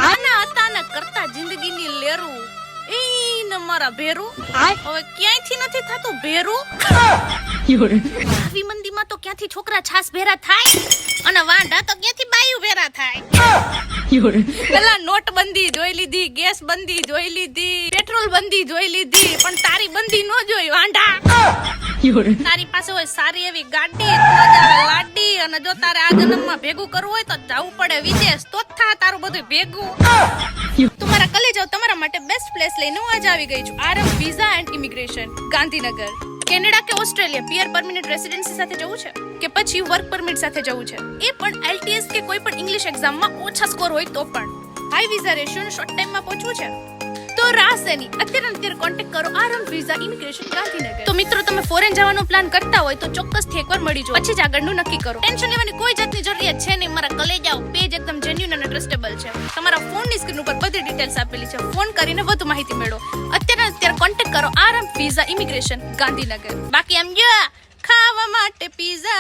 આના અચાનક કરતા જિંદગીની લેરું એ ન મારા ભેરું હવે ક્યાંયથી નથી થતું ભેરું આવી મંદીમાં તો ક્યાંથી છોકરા છાસ ભેરા થાય અને વાંઢા તો ક્યાંથી બાયું ભેરા થાય પેલા નોટબંધી જોઈ લીધી, ગેસ બંધી જોઈ લીધી, પેટ્રોલ બંધી જોઈ લીધી, પણ તારી બંધી નો જોઈ વાંઢા. તારી પાસે હોય સારી એવી ગાડી, લાડી, અને જો તારે આ જન્મમાં ભેગું કરવું હોય તો જવું પડે વિદેશ, તો જ થાય તારું બધું ભેગું. તમારા કલેજાઓ તમારા માટે બેસ્ટ પ્લેસ લઈને હું આજે આવી ગઈ છું. RM visa and immigration, Gandhinagar. Canada કે ઓસ્ટ્રેલિયા પીઆર પરમિનન્ટ રેસિડેન્સી સાથે જવું છે કે પછી વર્ક પરમિટ સાથે જવું છે, એ પણ એલટીએસ કે કોઈ પણ ઇંગ્લિશ એક્ઝામમાં ઓછા સ્કોર હોય તો પણ હાઈ વિઝા રેશિયો શોર્ટ ટાઈમમાં પહોંચવું છે તો રાસેની અત્યારે કોન્ટેક્ટ કરો આરએમ વિઝા ઇમિગ્રેશન ગાંધીનગર. તો મિત્રો, તમે ફોરેન જવાનો પ્લાન કરતા હોય તો ચોક્કસથી એકવાર મળી જાઓ, પછી જ આગળનું નક્કી કરો. ટેન્શન લેવાની કોઈ જાતની જરૂરિયાત છે નહીં. મારા કલેજાઓ પેજ એકદમ જેન્યુઇન અને ટ્રસ્ટેબલ છે. તમારા ફોનની સ્ક્રીન ઉપર બધી ડિટેલ્સ આપેલી છે. ફોન કરીને વધુ માહિતી મેળવો. અત્યારે કોન્ટેક્ટ કરો આરએમ વિઝા ઇમિગ્રેશન ગાંધીનગર. બાકી એમ જો ખાવા માટે પીઝા